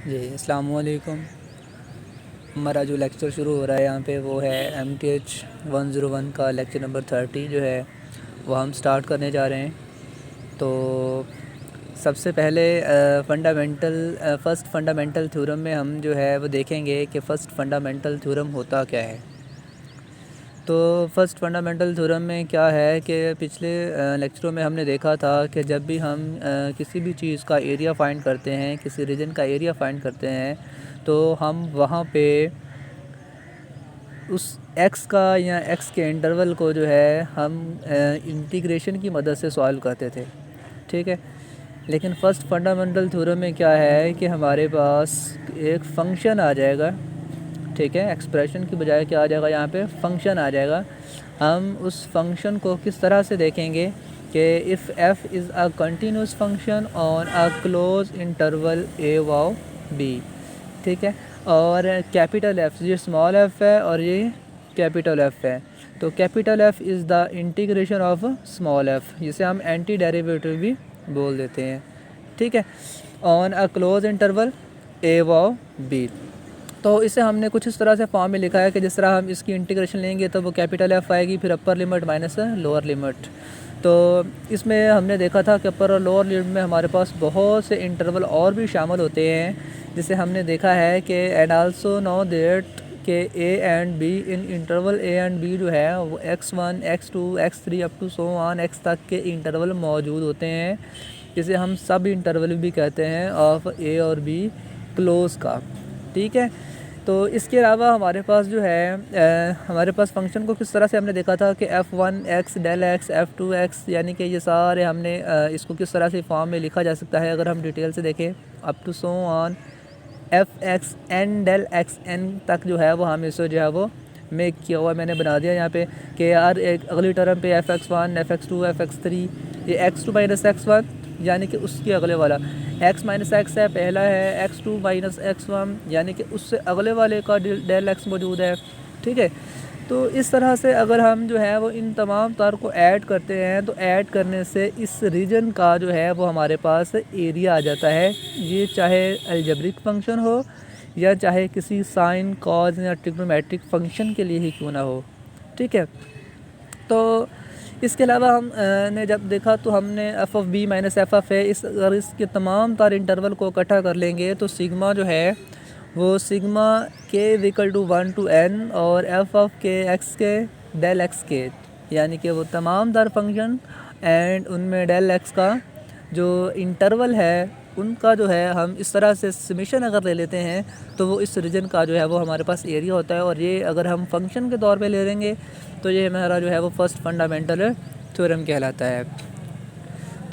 जी अस्सलाम वालेकुम। हमारा जो लेक्चर शुरू हो रहा है यहाँ पे वो है MTH 101 का लेक्चर नंबर 30 जो है वो हम स्टार्ट करने जा रहे हैं। तो सबसे पहले फ़र्स्ट फंडामेंटल थ्योरम में हम जो है वो देखेंगे कि फ़र्स्ट फंडामेंटल थ्योरम होता क्या है। तो फर्स्ट फंडामेंटल थ्योरम में क्या है कि पिछले लेक्चरों में हमने देखा था कि जब भी हम किसी भी चीज़ का एरिया फाइंड करते हैं, किसी रीजन का एरिया फाइंड करते हैं, तो हम वहाँ पे उस x का या x के इंटरवल को जो है हम इंटीग्रेशन की मदद से सॉल्व करते थे। ठीक है, लेकिन फ़र्स्ट फंडामेंटल थ्योरम में क्या है कि हमारे पास एक फ़ंक्शन आ जाएगा। ठीक है, एक्सप्रेशन की बजाय क्या आ जाएगा, यहाँ पे फंक्शन आ जाएगा। हम उस फंक्शन को किस तरह से देखेंगे कि if f is a continuous function on a close interval a wow b। ठीक है, और कैपिटल F, ये स्मॉल f है और ये कैपिटल F है। तो capital F is the integration of small f, जिसे हम एंटी डेरिवेटिव भी बोल देते हैं। ठीक है, on a close interval a wow b। तो इसे हमने कुछ इस तरह से फॉर्म में लिखा है कि जिस तरह हम इसकी इंटीग्रेशन लेंगे तो वो कैपिटल F आएगी, फिर upper limit minus lower limit. तो इसमें हमने देखा था कि अपर और लोअर लिमिट में हमारे पास बहुत से इंटरवल और भी शामिल होते हैं, जिसे हमने देखा है कि एंड आल्सो नो दैट के A and B, in interval A and B जो है वो x1, x2, x3 up to so on x तक के इंटरवल मौजूद होते हैं, जिसे हम सब इंटरवल भी कहते हैं ऑफ A और B क्लोज का। ठीक है, तो इसके अलावा हमारे पास जो है हमारे पास फंक्शन को किस तरह से हमने देखा था कि f1x डेल x, f2x, यानी कि ये सारे हमने इसको किस तरह से फॉर्म में लिखा जा सकता है। अगर हम डिटेल से देखें up to so on f(x n del x n तक जो है वो हम इसे जो है वो मेक किया हुआ मैंने बना दिया यहाँ पे कि यार एक अगली टर्म पे fx1, fx2, fx3, ये x2 माइनस x1 यानी कि उसके अगले वाला, x माइनस x है पहला है, x2 माइनस x1 यानी कि उससे अगले वाले का डेल x मौजूद है। ठीक है, तो इस तरह से अगर हम जो है वो इन तमाम तार को ऐड करते हैं तो ऐड करने से इस रीजन का जो है वो हमारे पास एरिया आ जाता है। ये चाहे अलजेब्रिक फंक्शन हो या चाहे किसी साइन, कॉज या ट्रिग्नोमेट्रिक फंक्शन के लिए ही क्यों ना हो। ठीक है, तो इसके अलावा हम ने जब देखा तो हमने F of B minus F of A, इस अगर इसके तमाम तार इंटरवल को इकट्ठा कर लेंगे तो सिग्मा जो है वो सिग्मा के इक्वल टू 1 to n और एफ ऑफ के एक्स के डेल एक्स के, यानी कि वो तमाम तार फंक्शन एंड उनमें डेल एक्स का जो इंटरवल है उनका जो है हम इस तरह से समेशन अगर ले लेते हैं तो वो इस रीजन का जो है वो हमारे पास एरिया होता है। और ये अगर हम फंक्शन के तौर पे ले लेंगे तो ये हमारा जो है वो फर्स्ट फंडामेंटल थ्योरम कहलाता है।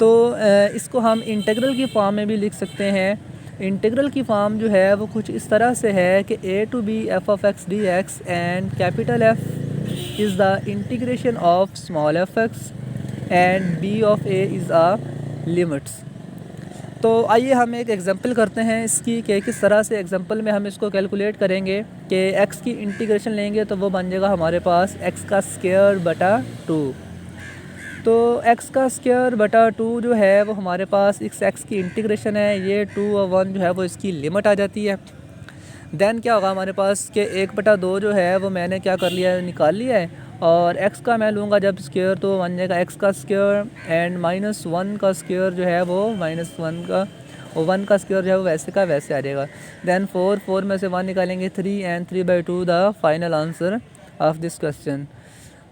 तो इसको हम इंटीग्रल की फॉर्म में भी लिख सकते हैं। इंटीग्रल की फॉर्म जो है वो कुछ इस तरह से है कि a to b f of x dx and capital F is the integration of small f(x) and b of a is a limits. तो आइए हम एक एग्जांपल करते हैं इसकी कि किस तरह से एग्जांपल में हम इसको कैलकुलेट करेंगे कि x की इंटीग्रेशन लेंगे तो वो बन जाएगा हमारे पास x का स्क्वायर बटा 2। तो x का स्क्वायर बटा 2 जो है वो हमारे पास इस x की इंटीग्रेशन है, ये 2 और 1 जो है वो इसकी लिमिट आ जाती है। देन क्या होगा हमारे पास कि 1/2 जो है वो मैंने क्या कर लिया है, निकाल लिया है, और x का मैं लूँगा जब स्क्वायर तो बन जाएगा x का स्क्वायर एंड -1 का स्क्वायर जो है वो -1 का, और 1 का स्क्वायर जो है वो वैसे का वैसे आ जाएगा। देन 4 में से 1 निकालेंगे 3 and 3/2 the final answer of this question.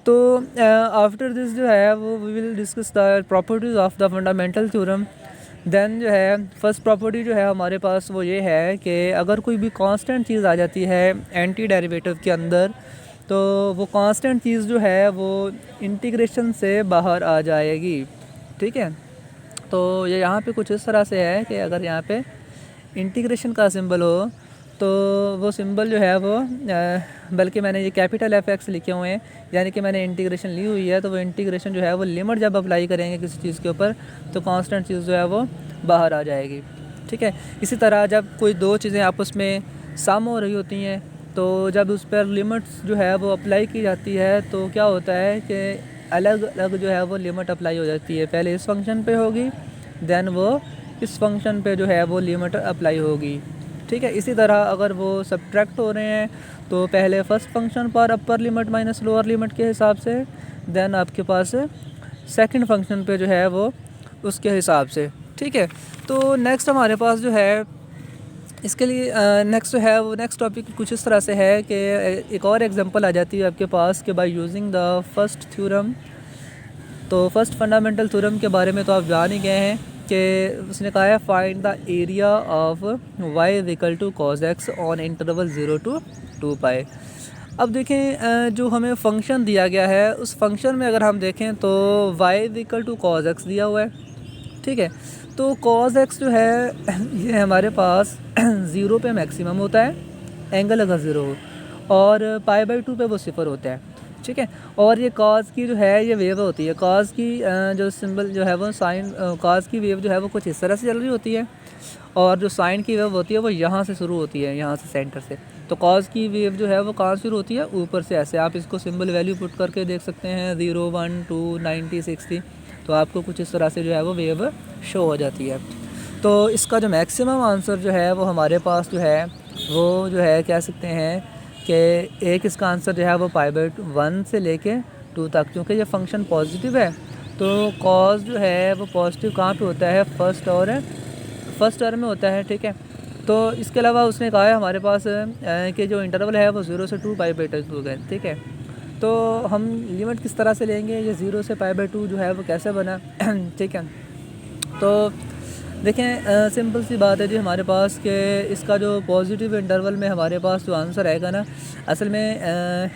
तो आफ्टर दिस जो है वो we will discuss the properties of the fundamental theorem. Then जो है फर्स्ट प्रॉपर्टी जो है हमारे पास वो ये है कि अगर कोई भी कांस्टेंट चीज़ आ जाती है एंटी डेरिवेटिव के अंदर तो वो कांस्टेंट चीज़ जो है वो इंटीग्रेशन से बाहर आ जाएगी। ठीक है, तो ये यहाँ पे कुछ इस तरह से है कि अगर यहाँ पे इंटीग्रेशन का सिंबल हो तो वो सिंबल जो है वो बल्कि मैंने ये कैपिटल F(x) लिखे हुए हैं, यानी कि मैंने इंटीग्रेशन ली हुई है, तो वो इंटीग्रेशन जो है वो लिमिट जब अप्लाई करेंगे किसी चीज़ के ऊपर तो कांस्टेंट चीज़ जो है वो बाहर आ जाएगी। ठीक है, इसी तरह जब कोई दो चीज़ें आपस में सम हो रही होती हैं तो जब उस पर लिमिट्स जो है वो अप्लाई की जाती है तो क्या होता है कि अलग अलग जो है वो लिमिट अप्लाई हो जाती है। पहले इस फंक्शन पे होगी, देन वो इस फंक्शन पे जो है वो लिमिट अप्लाई होगी। ठीक है। इसी तरह अगर वो सब्ट्रैक्ट हो रहे हैं तो पहले फर्स्ट फंक्शन पर upper limit minus lower limit के हिसाब से, देन आपके पास सेकंड फंक्शन पे जो है वो उसके हिसाब से, ठीक है। तो नेक्स्ट हमारे पास जो है इसके लिए नेक्स्ट जो है वो नेक्स्ट टॉपिक कुछ इस तरह से है कि एक और एग्जांपल आ जाती है आपके पास कि by using the first theorem. तो फर्स्ट फंडामेंटल थ्योरम के बारे में तो आप जान ही गए हैं कि उसने कहा है find the area of y equal to cos x on interval 0 to 2 पाई। अब देखें जो हमें फंक्शन दिया गया है उस फंक्शन में अगर हम देखें तो y equal to cos x दिया हुआ है, ठीक है। तो कॉज एक्स जो है ये हमारे पास 0 पे मैक्सिमम होता है एंगल अगर 0 हो, और π/2 पे वो 0 होता है, ठीक है। और ये कॉज की जो है ये वेव होती है, कॉज की जो सिंबल जो है वो साइन, कॉज की वेव जो है वो कुछ इस तरह से चल रही होती है, और जो साइन की वेव होती है वो यहाँ से शुरू होती है, यहाँ से सेंटर से। तो कॉज की वेव जो है वो कहाँ शुरू होती है, ऊपर से ऐसे। आप इसको सिंबल वैल्यू पुट करके देख सकते हैं 0, 1, 2, 90, 60, तो आपको कुछ इस तरह से जो है वो वेव शो हो जाती है। तो इसका जो मैक्सिमम आंसर जो है वो हमारे पास जो है वो जो है कह सकते हैं कि एक इसका आंसर जो है वो π/1 से लेके 2 तक, क्योंकि ये फंक्शन पॉजिटिव है तो कॉज जो है वो पॉजिटिव कहाँ पे होता है, फर्स्ट टर्म में होता है, ठीक है। तो इसके अलावा उसने कहा है हमारे पास कि जो इंटरवल है वो 0 से 2 π/2 है, ठीक है। तो हम लिमिट किस तरह से लेंगे, ये 0 से π/2 जो है वो कैसे बना ठीक है। तो देखें सिंपल सी बात है जी हमारे पास कि इसका जो पॉजिटिव इंटरवल में हमारे पास जो आंसर आएगा ना, असल में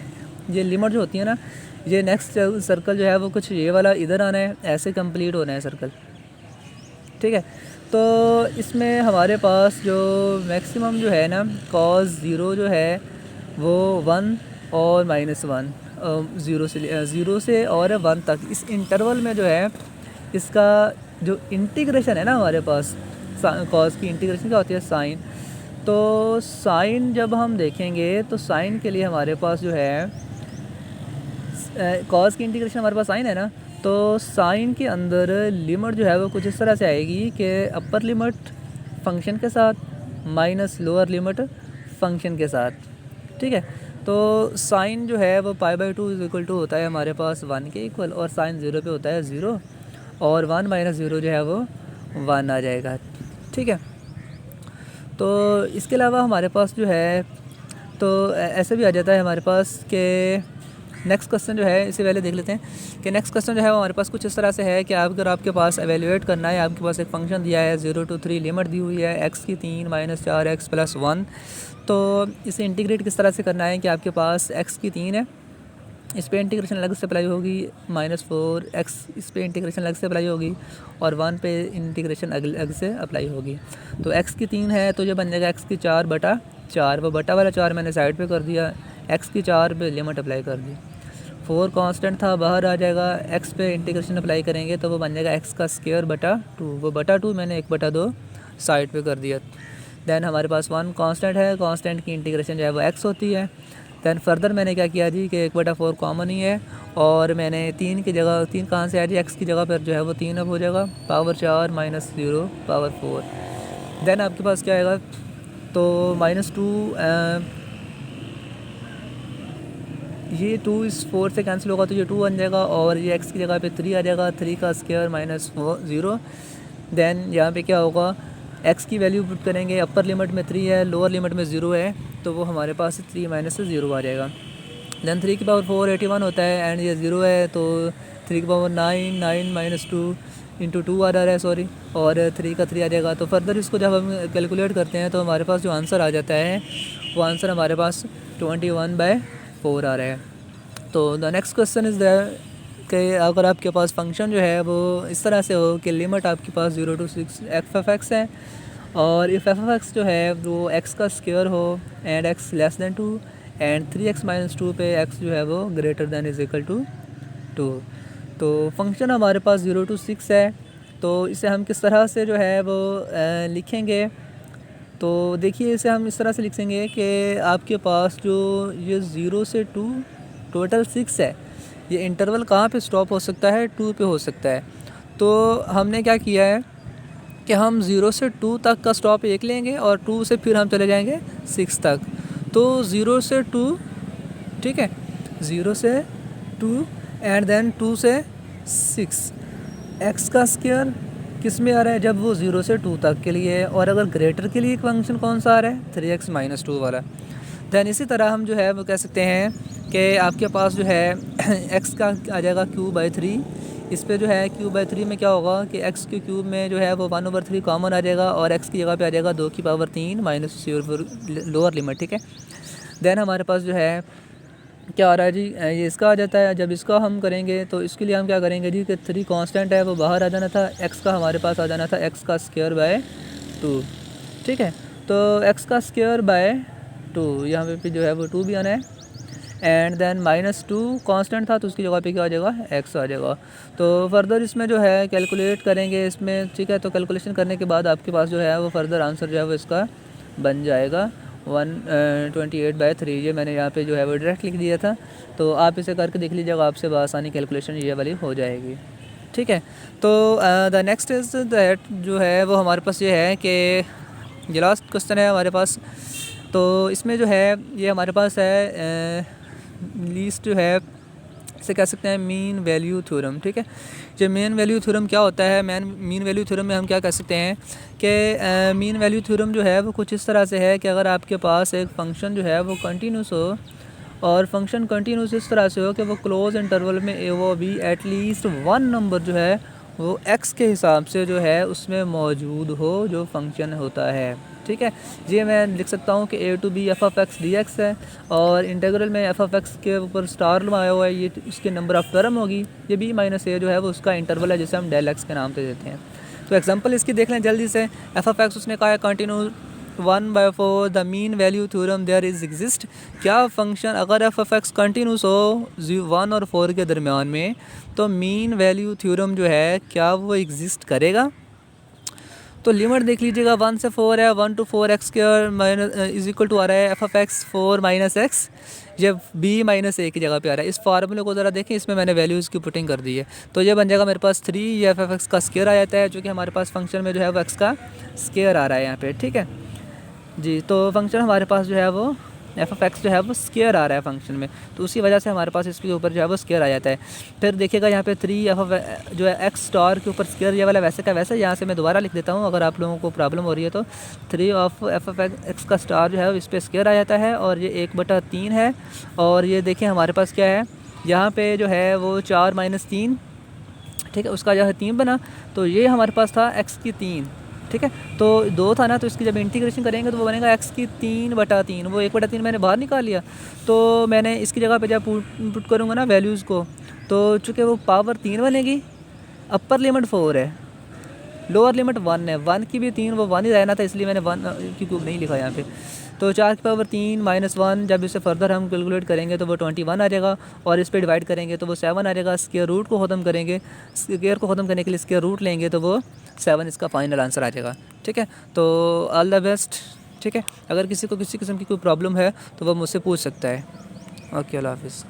ये लिमिट जो होती है ना, ये नेक्स्ट सर्कल जो है वो कुछ ये वाला इधर आना है, ऐसे कंप्लीट होना है सर्कल, ठीक है। तो इसमें हमारे पास जो मैक्सिमम जो है ना कॉज 0 जो है वो 1 और -1, 0 से और 1 तक, इस इंटरवल में जो है इसका जो इंटीग्रेशन है ना हमारे पास, कॉज की इंटीग्रेशन क्या होती है, साइन। तो साइन जब हम देखेंगे तो साइन के लिए हमारे पास जो है कॉज की इंटीग्रेशन हमारे पास साइन है ना, तो साइन के अंदर लिमिट जो है वो कुछ इस तरह से आएगी कि अपर लिमिट फंक्शन के साथ माइनस लोअर लिमिट फंक्शन के साथ, ठीक है। तो साइन जो है वो π/2 = होता है हमारे पास 1 के इक्वल, और साइन 0 पे होता है 0, और 1 - 0 जो है वो 1 आ जाएगा, ठीक है। तो इसके अलावा हमारे पास जो है तो ऐसे भी आ जाता है हमारे पास कि नेक्स्ट क्वेश्चन जो है, इससे पहले देख लेते हैं कि नेक्स्ट क्वेश्चन जो है वो हमारे पास कुछ इस तरह से है कि अगर आपके पास एवेल्यूएट करना है, आपके पास एक फंक्शन दिया है 0 to 3, लिमिट दी हुई है x की 3 - 4x + 1। तो इसे इंटीग्रेट किस तरह से करना है कि आपके पास x की 3 है, इस पे इंटीग्रेशन अलग से अप्लाई होगी, -4x इस पे इंटीग्रेशन अलग से अप्लाई होगी, और 1 पे इंटीग्रेशन अलग से अप्लाई होगी। तो x की 3 है तो ये बन जाएगा x की 4/4, वो बटा वाला 4 मैंने साइड पे कर दिया, x की 4 पे लिमिट अप्लाई कर दी। 4 कांस्टेंट था बाहर आ जाएगा, x पे इंटीग्रेशन अप्लाई करेंगे तो वो बन जाएगा x²/2, वो बटा 2 मैंने 1/2 साइड पे कर दिया। दैन हमारे पास 1 कांस्टेंट है, कांस्टेंट की इंटीग्रेशन जो है वो x होती है। दैन फर्दर मैंने क्या किया जी कि 1/4 कॉमन ही है, और मैंने 3 की जगह 3 कहाँ से आया जी, x की जगह पर जो है वो 3 अब हो जाएगा, पावर 4 - 0 पावर 4। दैन आपके पास क्या आएगा, तो -2 ये 2 इस 4 से कैंसिल होगा तो ये 2 बन जाएगा, और ये x की जगह पे 3 आ जाएगा, 3 का स्क्वायर -0। दैन यहाँ पे क्या होगा, x की वैल्यू पुट करेंगे, अपर लिमिट में 3 है, लोअर लिमिट में 0 है, तो वो हमारे पास 3 - 0 आ जाएगा। दैन 3 की पावर 4 81 होता है, एंड ये 0 है तो 3 की पावर 9 9 - 2 × 2 आ रहा है, सॉरी, और 3 का 3 आ जाएगा। तो फर्दर इसको जब हम कैलकुलेट करते हैं तो हमारे पास जो आंसर आ जाता है वो आंसर हमारे पास 21/4 आ रहा है। तो the next question is that कि अगर आपके पास फंक्शन जो है वो इस तरह से हो कि लिमिट आपके पास 0 to 6 f(x) है, और इफ़ f(x) जो है वो x का स्क्वायर हो एंड x < 2 एंड 3x - 2 पे x जो है वो > 2। तो फंक्शन हमारे पास 0 to 6 है, तो इसे हम किस तरह से जो है वो लिखेंगे। तो देखिए इसे हम इस तरह से लिखेंगे कि आपके पास जो ये 0 से 2 टोटल 6 है, ये इंटरवल कहाँ पे स्टॉप हो सकता है, 2 पे हो सकता है। तो हमने क्या किया है कि हम 0 से 2 तक का स्टॉप एक लेंगे और 2 से फिर हम चले जाएंगे 6 तक। तो 0 से 2, ठीक है, 0 से 2 एंड देन 2 से 6। एक्स का स्क्वायर किस में आ रहा है, जब वो 0 से 2 तक के लिए है, और अगर ग्रेटर के लिए फंक्शन कौन सा आ रहा है, 3x-2 वाला। दैन इसी तरह हम जो है वो कह सकते हैं कि आपके पास जो है x का आ जाएगा q/3। इस पे जो है q/3 में क्या होगा कि x के क्यूब में जो है वो 1/3 कॉमन आ जाएगा और x की जगह पे आ जाएगा 2⁻³ माइनस लोअर लिमिट, ठीक है। दैन हमारे पास जो है क्या आ रहा है जी, ये इसका आ जाता है। जब इसका हम करेंगे तो इसके लिए हम क्या करेंगे जी कि 3 कांस्टेंट है वो बाहर आ जाना था, x का हमारे पास आ जाना था x का स्क्वायर बाय 2, ठीक है। तो x का स्क्वायर बाय 2 यहाँ पे जो है वो 2 भी आना है एंड देन -2 कांस्टेंट था तो उसकी जगह पे क्या आ जाएगा, x आ जाएगा। तो फर्दर इसमें जो है कैलकुलेट करेंगे इसमें, ठीक है। तो कैलकुलेशन करने के बाद आपके पास जो है वो फर्दर आंसर जो है वो इसका बन जाएगा 128/3। ये मैंने यहाँ पे जो है वो डायरेक्ट लिख दिया था, तो आप इसे करके देख लीजिएगा, आपसे बआसानी कैलकुलेशन ये वाली हो जाएगी, ठीक है। तो द नेक्स्ट इज़ दैट जो है वो हमारे पास ये है कि ये लास्ट क्वेश्चन है हमारे पास। तो इसमें जो है ये हमारे पास है लीस्ट जो है इसे कह सकते हैं मीन वैल्यू थ्योरम, ठीक है। जो मीन वैल्यू थ्योरम क्या होता है, मीन वैल्यू थ्योरम में हम क्या कह सकते हैं कि मीन वैल्यू थ्योरम जो है वो कुछ इस तरह से है कि अगर आपके पास एक फ़ंक्शन जो है वो कंटिन्यूस हो और फंक्शन कंटिन्यूस इस तरह से हो कि वो क्लोज इंटरवल में वो भी एटलीस्ट 1 नंबर जो है वो x के हिसाब से जो है उसमें मौजूद हो जो फंक्शन होता है, ठीक है। ये मैं लिख सकता हूँ कि a to b f(x) dx है और इंटीग्रल में f(x) के ऊपर स्टार लगाया हुआ है, ये उसके नंबर ऑफ टर्म होगी। ये b - a जो है वो उसका इंटरवल है जिसे हम डेल x के नाम से देते हैं। तो एग्जांपल इसकी देख लें जल्दी से। f(x) उसने कहा है continue 1/4 the mean value theorem there is exist. क्या फंक्शन अगर f(x) कंटिन्यूस हो 1 और 4 के दरमियान में तो मीन वैल्यू थ्योरम जो है क्या वो एग्जिस्ट करेगा। तो लिमिट देख लीजिएगा, 1 से 4 है, 1 to 4x² minus is equal to आ रहा है f(x) 4 - x, जब b - a की जगह पे आ रहा है। इस फार्मूले को ज़रा देखें, इसमें मैंने वैल्यूज़ की पुटिंग कर दी है। तो ये बन जाएगा मेरे पास 3, ये f(x) का स्क्वायर आ जाता है, जो कि हमारे पास फंक्शन में जो है वो x का स्क्वायर आ रहा है यहाँ पे, ठीक है जी। तो फंक्शन हमारे पास जो है वो f(x) जो है वो स्क्वायर आ रहा है फंक्शन में, तो उसी वजह से हमारे पास इसके ऊपर जो है वो स्क्वायर आ जाता है। फिर देखिएगा यहाँ पे 3 जो है x स्टार के ऊपर स्क्वायर ये वाला वैसे का वैसे, यहाँ से मैं दोबारा लिख देता हूँ अगर आप लोगों को प्रॉब्लम हो रही है तो। 3 का स्टार जो है इस पर स्क्वायर आ जाता है और ये 1/3 है। और ये देखें हमारे पास क्या है, यहाँ पर जो है वो 4 - 3, ठीक है, उसका जो है 3 बना, तो ये हमारे पास था x की 3, ठीक है। तो 2 था ना, तो इसकी जब इंटीग्रेशन करेंगे तो वो बनेगा x की 3/3, वो 1/3 मैंने बाहर निकाल लिया। तो मैंने इसकी जगह पे जब पुट करूँगा ना वैल्यूज़ को, तो चूँकि वो पावर 3 बनेगी, अपर लिमिट 4 है, लोअर लिमिट 1 है, 1 की भी 3, वो 1 ही रहना था, इसलिए मैंने 1 की क्यूब नहीं लिखा यहाँ पे। तो 4 की पावर 3 - 1, जब इसे फर्दर हम कैलकुलेट करेंगे तो वो 21 आ जाएगा और इस पे डिवाइड करेंगे तो वो 7 आ जाएगा। स्क्वायर रूट को ख़त्म करेंगे, स्क्वायर को ख़त्म करने के लिए स्क्वायर रूट लेंगे तो वो 7 इसका फाइनल आंसर आ जाएगा, ठीक है। तो ऑल द बेस्ट, ठीक है। अगर किसी को किसी किस्म की कोई प्रॉब्लम है तो वह मुझसे पूछ सकता है। ओके, अल्लाह हाफिज़।